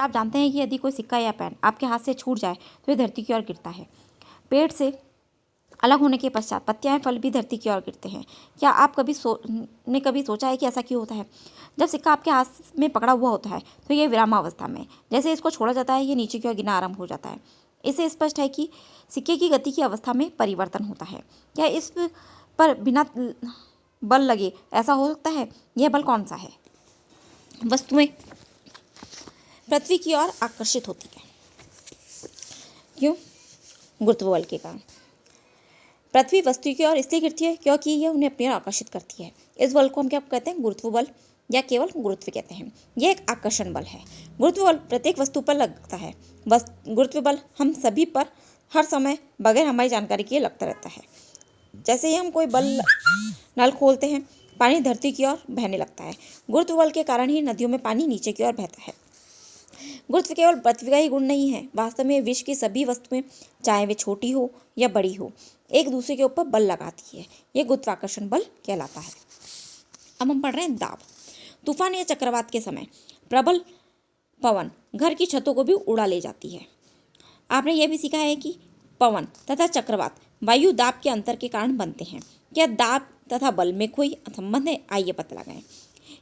क्या आप जानते हैं कि यदि कोई सिक्का या पेन आपके हाथ से छूट जाए तो ये धरती की ओर गिरता है। पेड़ से अलग होने के पश्चात पत्तियां फल भी धरती की ओर गिरते हैं। क्या आप कभी सोचा है कि ऐसा क्यों होता है? जब सिक्का आपके हाथ में पकड़ा हुआ होता है तो ये विरामावस्था में, जैसे इसको छोड़ा जाता है ये नीचे की ओर गिरना आरंभ हो जाता है। इससे स्पष्ट है कि सिक्के की गति की अवस्था में परिवर्तन होता है। क्या इस पर बिना बल लगे ऐसा हो सकता है? यह बल कौन सा है? वस्तुएं पृथ्वी की ओर आकर्षित होती है। क्यों? गुरुत्व बल के कारण। पृथ्वी वस्तु की ओर इसलिए गिरती है क्योंकि यह उन्हें अपनी ओर आकर्षित करती है। इस बल को हम क्या कहते हैं? गुरुत्व बल या केवल गुरुत्व कहते हैं। यह एक आकर्षण बल है। गुरुत्व बल प्रत्येक वस्तु पर लगता है। बस गुरुत्व बल हम सभी पर हर समय बगैर हमारी जानकारी के लगता रहता है। जैसे ही हम कोई नल खोलते हैं पानी धरती की ओर बहने लगता है। गुरुत्व बल के कारण ही नदियों में पानी नीचे की ओर बहता है। गुरुत्व केवल पृथ्वी का ही गुण नहीं है, वास्तव में विश्व की सभी वस्तुएं, चाहे वे छोटी हो या बड़ी हो, एक दूसरे के ऊपर बल लगाती है। यह गुरुत्वाकर्षण बल कहलाता है। अब हम पढ़ रहे हैं दाब। तूफान या चक्रवात के समय प्रबल पवन घर की छतों को भी उड़ा ले जाती है। आपने यह भी सीखा है कि पवन तथा चक्रवात वायु दाब के अंतर के कारण बनते हैं। क्या दाब तथा बल में कोई संबंध है? आइए पता लगाएं।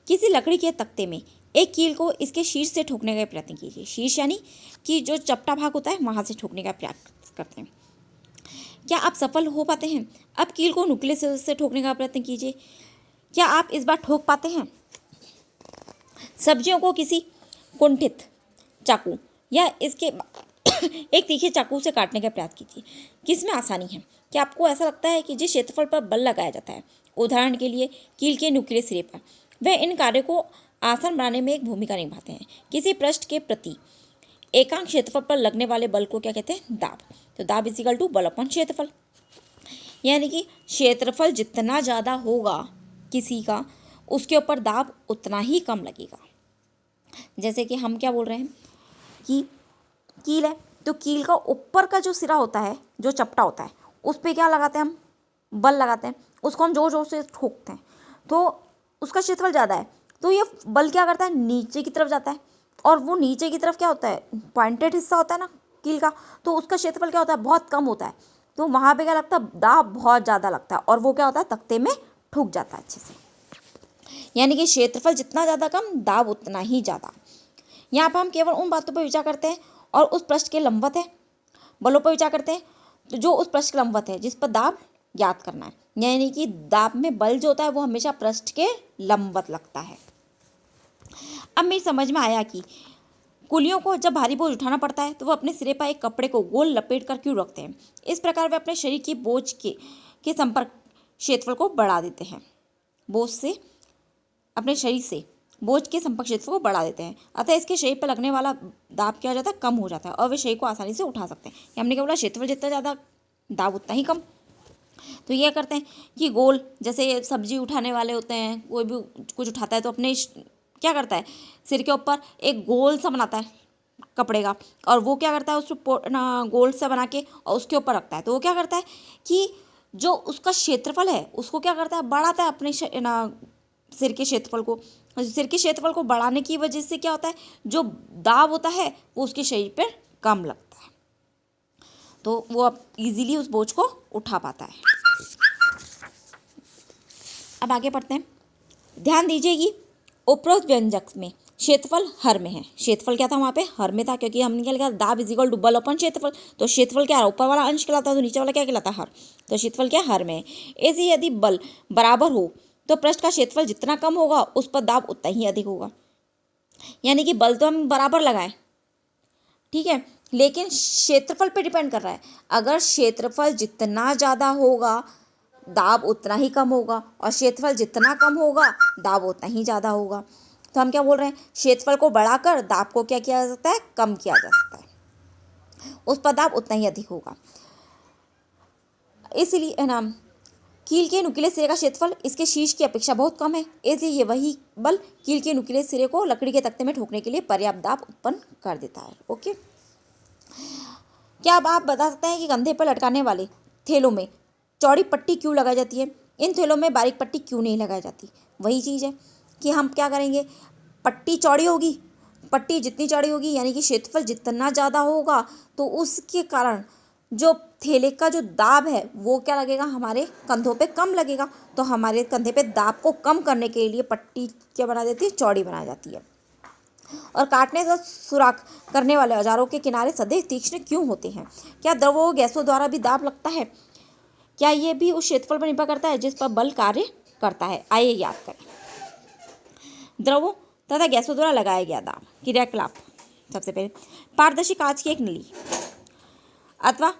किसी लकड़ी के तख्ते में एक कील को इसके शीर्ष से ठोकने का प्रयत्न कीजिए। शीर्ष यानी कि जो चपटा भाग होता है वहां से ठोकने का प्रयास करते हैं। क्या आप सफल हो पाते हैं? अब कील को नुकीले से ठोकने का प्रयत्न कीजिए। क्या आप इस बार ठोक पाते हैं? सब्जियों को किसी कुंठित चाकू या इसके एक तीखे चाकू से काटने का प्रयास कीजिए। किसमें आसानी है? क्या आपको ऐसा लगता है कि जिस क्षेत्रफल पर बल लगाया जाता है, उदाहरण के लिए कील के नुकीले सिरे पर, वह इन कार्यों को आसान बनाने में एक भूमिका निभाते हैं। किसी पृष्ठ के प्रति एकांक क्षेत्रफल पर लगने वाले बल को क्या कहते हैं? दाब। तो दाब इक्वल टू बल अपॉन क्षेत्रफल, यानी कि क्षेत्रफल जितना ज़्यादा होगा किसी का, उसके ऊपर दाब उतना ही कम लगेगा। जैसे कि हम क्या बोल रहे हैं कि कील है, तो कील का ऊपर का जो सिरा होता है, जो चपटा होता है, उस पर क्या लगाते हैं? हम बल लगाते हैं। उसको हम जोर जोर से ठोकते हैं तो उसका क्षेत्रफल ज़्यादा है, तो ये बल क्या करता है? नीचे की तरफ जाता है। और वो नीचे की तरफ क्या होता है? पॉइंटेड हिस्सा होता है ना कील का, तो उसका क्षेत्रफल क्या होता है? बहुत कम होता है। तो वहाँ पे क्या लगता है? दाब बहुत ज़्यादा लगता है और वो क्या होता है? तख्ते में ठुक जाता है अच्छे से। यानी कि क्षेत्रफल जितना ज़्यादा कम, दाब उतना ही ज़्यादा। यहाँ पर हम केवल उन बातों पर विचार करते हैं और उस पृष्ठ के लंबवत है बलों पर विचार करते हैं, तो जो उस पृष्ठ के लंबवत है जिस पर दाब ज्ञात करना है। यानी कि दाब में बल जो होता है वो हमेशा पृष्ठ के लंबवत लगता है। अब मेरी समझ में आया कि कुलियों को जब भारी बोझ उठाना पड़ता है तो वो अपने सिरे पर एक कपड़े को गोल लपेट कर क्यों रखते हैं। इस प्रकार वे अपने शरीर की बोझ के संपर्क क्षेत्रफल को बढ़ा देते हैं। अपने शरीर से बोझ के संपर्क क्षेत्र को बढ़ा देते हैं, अतः इसके शरीर पर लगने वाला दाब क्या हो जाता है? कम हो जाता है और वे शरीर को आसानी से उठा सकते हैं। हमने क्या बोला? क्षेत्रफल जितना ज़्यादा, दाब उतना ही कम। तो यह करते हैं कि गोल, जैसे सब्जी उठाने वाले होते हैं, कोई भी कुछ उठाता है तो अपने क्या करता है? सिर के ऊपर एक गोल सा बनाता है कपड़े का, और वो क्या करता है? उसको गोल सा बना के और उसके ऊपर रखता है। तो वो क्या करता है कि जो उसका क्षेत्रफल है उसको क्या करता है? बढ़ाता है अपने सिर के क्षेत्रफल को। सिर के क्षेत्रफल को बढ़ाने की वजह से क्या होता है? जो दाब होता है वो उसके शरीर पर कम लगता है, तो वो अब इजीली उस बोझ को उठा पाता है। अब आगे पढ़ते हैं। ध्यान दीजिए कि उपरोक्त व्यंजक में क्षेत्रफल हर में है। क्षेत्रफल क्या था? वहाँ पे हर में था, क्योंकि हमने क्या लिखा? दाब इज इक्वल टू बल अपन क्षेत्रफल। तो क्षेत्रफल क्या है? ऊपर वाला अंश कहलाता है, तो नीचे वाला क्या कहलाता है? हर। तो क्षेत्रफल क्या? हर में है। ऐसे यदि बल बराबर हो तो पृष्ठ का क्षेत्रफल जितना कम होगा उस पर दाब उतना ही अधिक होगा। यानी कि बल तो हम बराबर लगाएं, ठीक है, लेकिन क्षेत्रफल पे डिपेंड कर रहा है। अगर क्षेत्रफल जितना ज़्यादा होगा दाब उतना ही कम होगा, और क्षेत्रफल जितना कम होगा दाब उतना ही ज़्यादा होगा। तो हम क्या बोल रहे हैं? क्षेत्रफल को बढ़ाकर दाब को क्या किया जा सकता है? कम किया जा सकता है, उस पर दाब उतना ही अधिक होगा। इसलिए ना कील के नुकीले सिरे का क्षेत्रफल इसके शीर्ष की अपेक्षा बहुत कम है, इसलिए ये वही बल कील के नुकीले सिरे को लकड़ी के तख्ते में ठोकने के लिए पर्याप्त दाब उत्पन्न कर देता है। ओके, क्या अब आप बता सकते हैं कि कंधे पर लटकाने वाले थैलों में चौड़ी पट्टी क्यों लगाई जाती है? इन थैलों में बारीक पट्टी क्यों नहीं लगाई जाती? वही चीज़ है कि हम क्या करेंगे? पट्टी चौड़ी होगी पट्टी जितनी चौड़ी होगी यानी कि क्षेत्रफल जितना ज़्यादा होगा तो उसके कारण जो थैले का जो दाब है वो क्या लगेगा, हमारे कंधों पे कम लगेगा। तो हमारे कंधे पे दाब को कम करने के लिए पट्टी क्या बना देती है, चौड़ी बना जाती है। और काटने तथा सुराख करने वाले औजारों के किनारे सदैव तीक्ष्ण क्यों होते हैं? क्या द्रवों गैसों द्वारा भी दाब लगता है? क्या ये भी उस क्षेत्रफल पर निर्भर करता है जिस पर बल कार्य करता है? आइए याद करें। द्रवों तथा गैसों द्वारा लगाया गया दाब, क्रियाकलाप। सबसे पहले पारदर्शी कांच की एक नली अथवा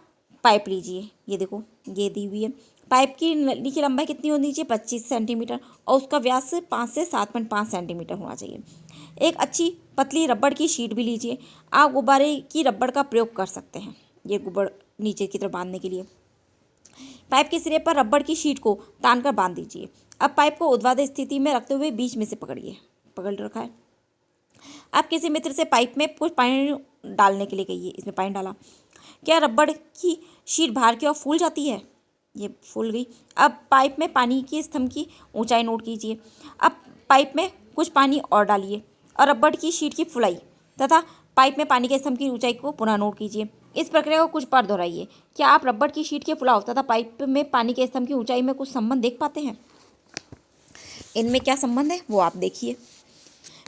पाइप लीजिए, ये देखो ये दी हुई है। पाइप की नली की लंबाई कितनी होनी चाहिए, 25 सेंटीमीटर, और उसका व्यास 5 से 7.5 सेंटीमीटर होना चाहिए। एक अच्छी पतली रबड़ की शीट भी लीजिए। आप गुब्बारे की रबड़ का प्रयोग कर सकते हैं, ये गुब्बार नीचे की तरफ बांधने के लिए। पाइप के सिरे पर रबड़ की शीट को तानकर बांध दीजिए। अब पाइप को ऊर्ध्वाधर स्थिति में रखते हुए बीच में से पकड़िए, पकड़ रखा है। आप किसी मित्र से पाइप में कुछ पानी डालने के लिए कहिए, इसमें पानी डाला। क्या रबड़ की शीट बाहर की ओर फूल जाती है, ये फूल गई। अब पाइप में पानी के स्तंभ की ऊंचाई नोट कीजिए। अब पाइप में कुछ पानी और डालिए और रबड़ की शीट की फुलाई तथा पाइप में पानी के स्तंभ की ऊंचाई को पुनः नोट कीजिए। इस प्रक्रिया को कुछ बार दोहराइए। क्या आप रबड़ की शीट के फुलाव तथा पाइप में पानी के स्तंभ की ऊंचाई में कुछ संबंध देख पाते हैं? इनमें क्या संबंध है वो आप देखिए।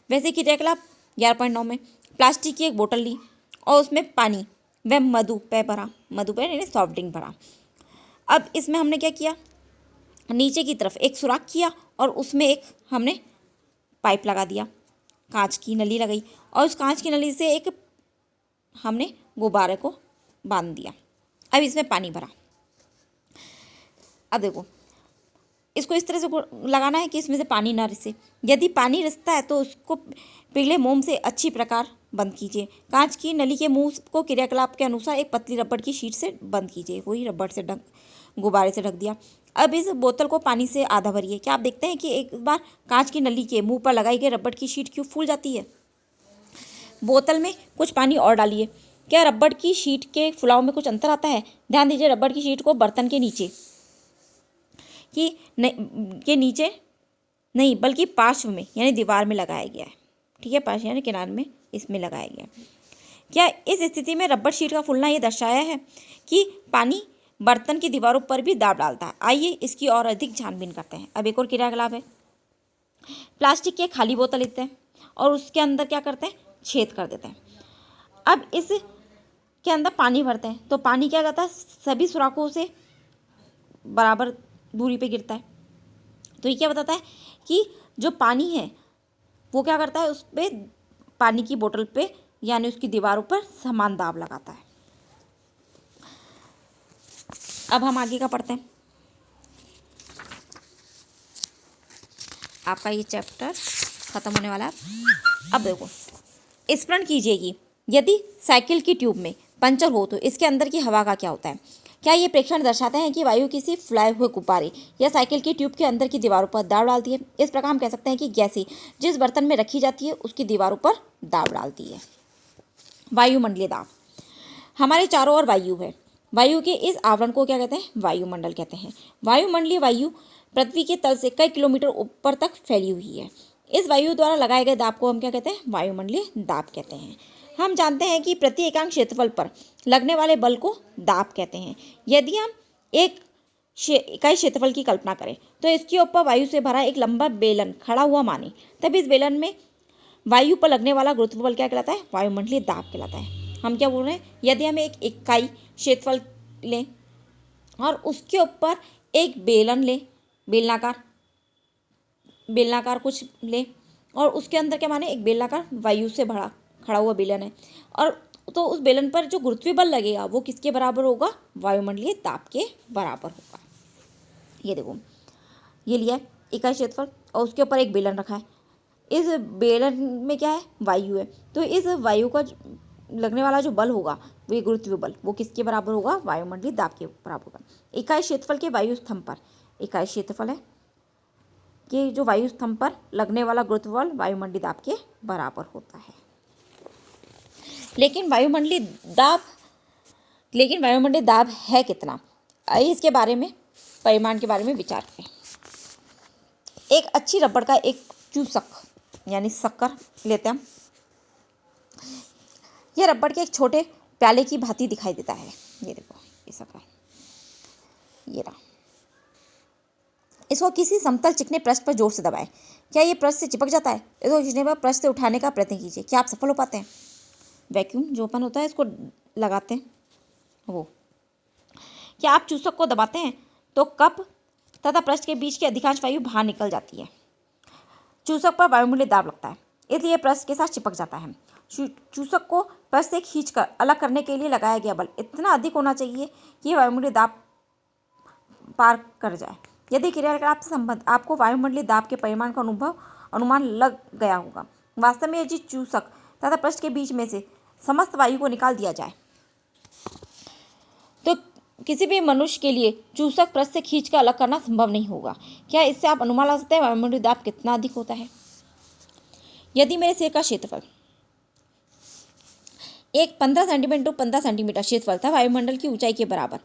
वैसे क्रियाकलाप 11.9 में प्लास्टिक की एक बोतल ली और उसमें पानी व मधु पे भरा, मधु पे यानी सॉफ्ट ड्रिंक भरा। अब इसमें हमने क्या किया, नीचे की तरफ एक सुराख किया और उसमें एक हमने पाइप लगा दिया, कांच की नली लगाई और उस कांच की नली से एक हमने गुब्बारे को बांध दिया। अब इसमें पानी भरा। अब देखो इसको इस तरह से लगाना है कि इसमें से पानी ना रिसे। यदि पानी रिसता है तो उसको पिघले मोम से अच्छी प्रकार बंद कीजिए। कांच की नली के मुंह को क्रियाकलाप के अनुसार एक पतली रबड़ की शीट से बंद कीजिए। वही रबड़ से गुब्बारे से ढक दिया। अब इस बोतल को पानी से आधा भरिए। क्या आप देखते हैं कि एक बार कांच की नली के मुंह पर लगाई गई रबड़ की शीट क्यों फूल जाती है? बोतल में कुछ पानी और डालिए। क्या रबड़ की शीट के फुलाव में कुछ अंतर आता है? ध्यान दीजिए, रबड़ की शीट को बर्तन के नीचे के नीचे नहीं बल्कि पार्श्व में यानी दीवार में लगाया गया है। ठीक है, पार्श्व यानी किनारे में इसमें लगाया गया। क्या इस स्थिति में रबड़ शीट का फूलना ये दर्शाया है कि पानी बर्तन की दीवारों पर भी दाब डालता है? आइए इसकी और अधिक छानबीन करते हैं। अब एक और क्रियाकलाप है। प्लास्टिक की खाली बोतल लेते हैं और उसके अंदर क्या करते हैं, छेद कर देते हैं। अब इस के अंदर पानी भरते हैं तो पानी क्या करता है, सभी सुराखों से बराबर दूरी पे गिरता है। तो ये क्या बताता है कि जो पानी है वो क्या करता है, उस पर पानी की बोतल पे यानी उसकी दीवारों पर समान दाब लगाता है। अब हम आगे का पढ़ते हैं। आपका ये चैप्टर खत्म होने वाला है। अब देखो, स्मरण कीजिए कि यदि साइकिल की ट्यूब में पंचर हो तो इसके अंदर की हवा का क्या होता है? क्या ये प्रेक्षण दर्शाता है कि वायु किसी फुलाए हुए गुब्बारे या साइकिल की ट्यूब के अंदर की दीवारों पर दाब डालती है? इस प्रकार हम कह सकते हैं कि गैसें जिस बर्तन में रखी जाती है उसकी दीवारों पर दाब डालती है। वायुमंडलीय दाब। हमारे चारों ओर वायु है। वायु के इस आवरण को क्या कहते हैं, वायुमंडल कहते हैं। वायुमंडलीय वायु पृथ्वी के तल से कई किलोमीटर ऊपर तक फैली हुई है। इस वायु द्वारा लगाए गए दाब को हम क्या कहते हैं, वायुमंडलीय दाब कहते हैं। हम जानते हैं कि प्रति एकांक क्षेत्रफल पर लगने वाले बल को दाब कहते हैं। यदि हम एक इकाई क्षेत्रफल की कल्पना करें तो इसके ऊपर वायु से भरा एक लंबा बेलन खड़ा हुआ माने, तब इस बेलन में वायु पर लगने वाला गुरुत्व बल क्या कहलाता है, वायुमंडलीय दाब कहलाता है। हम क्या बोल रहे हैं, यदि हम एक इकाई क्षेत्रफल लें और उसके ऊपर एक बेलन लें, बेलनाकार कुछ लें और उसके अंदर क्या माने, एक बेलनाकार वायु से भरा खड़ा हुआ बेलन है, और तो उस बेलन पर जो गुरुत्वीय बल लगेगा वो किसके बराबर होगा, वायुमंडलीय दाब के बराबर होगा। ये देखो, ये लिया है इकाई क्षेत्रफल और उसके ऊपर एक बेलन रखा है। इस बेलन में क्या है, वायु है, तो इस वायु का लगने वाला जो बल होगा वो ये गुरुत्वीय बल, वो किसके बराबर होगा, वायुमंडलीय दाब के बराबर होगा। इकाई क्षेत्रफल के वायु स्तंभ पर, इकाई क्षेत्रफल है कि जो वायु स्तंभ पर लगने वाला गुरुत्व बल वायुमंडलीय दाब के बराबर होता है। लेकिन वायुमंडलीय दाब है कितना, आइए इसके बारे में, परिमाण के बारे में विचार करें। एक अच्छी रबड़ का एक चूसक यानी शक्कर लेते हैं, यह रबड़ के एक छोटे प्याले की भांति दिखाई देता है। ये देखो, ये सब है, ये रहा। इसको किसी समतल चिकने पृष्ठ पर जोर से दबाएं। क्या ये पृष्ठ से चिपक जाता है? इसको खींचने पर पृष्ठ से उठाने का प्रयत्न कीजिए। क्या आप सफल हो पाते हैं? वैक्यूम जो ओपन होता है, इसको लगाते हैं वो। क्या आप चूसक को दबाते हैं तो कप तथा पृष्ठ के बीच की अधिकांश वायु बाहर निकल जाती है। चूसक पर वायुमंडलीय दाब लगता है, इसलिए पृष्ठ के साथ चिपक जाता है। चूसक को पृष्ठ से खींचकर अलग करने के लिए लगाया गया बल इतना अधिक होना चाहिए कि वायुमंडलीय दाब पार कर जाए। यदि क्रियाकलाप से संबंध आपको वायुमंडलीय दाब के परिमाण का अनुमान लग गया होगा। वास्तव में यदि चूसक तथा पृष्ठ के बीच में से समस्त वायु को निकाल दिया जाए तो किसी भी मनुष्य के लिए चूसक पृष्ठ से खींचकर अलग करना संभव नहीं होगा। क्या इससे आप अनुमान लगा सकते हैं वायुमंडलीय दाब कितना अधिक होता है? यदि मेरे सिर का क्षेत्रफल एक 15 सेंटीमीटर टू 15 सेंटीमीटर क्षेत्रफल था वायुमंडल की ऊंचाई के बराबर,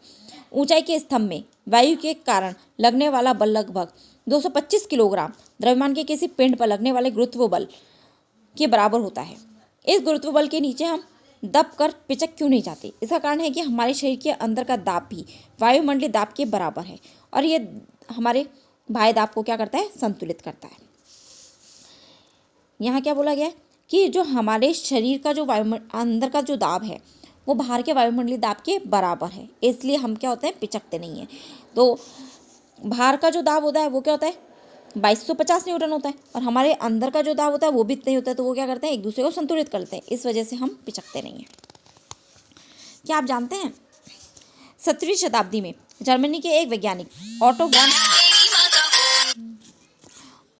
ऊंचाई के स्तंभ में वायु के कारण लगने वाला बल लगभग 225 किलोग्राम द्रव्यमान के किसी पिंड पर लगने वाले गुरुत्व बल के बराबर होता है। इस गुरुत्व बल के नीचे हम दब कर पिचक क्यों नहीं जाते? इसका कारण है कि हमारे शरीर के अंदर का दाब भी वायुमंडलीय दाब के बराबर है और ये हमारे बाह्य दाब को क्या करता है? संतुलित करता है। यहाँ क्या बोला गया है कि जो हमारे शरीर का जो अंदर का जो दाब है वो बाहर के वायुमंडलीय दाब के बराबर है, इसलिए हम क्या होते हैं? पिचकते नहीं हैं। तो बाहर का जो दाब होता है वो क्या होता है? 2250 न्यूटन होता है और हमारे अंदर का जो दाब होता है वो भी इतना ही होता है। तो वो क्या करते हैं? एक दूसरे को संतुलित करते हैं, इस वजह से हम पिचकते नहीं हैं। क्या आप जानते हैं 17वीं शताब्दी में जर्मनी के एक वैज्ञानिक ऑटो वॉन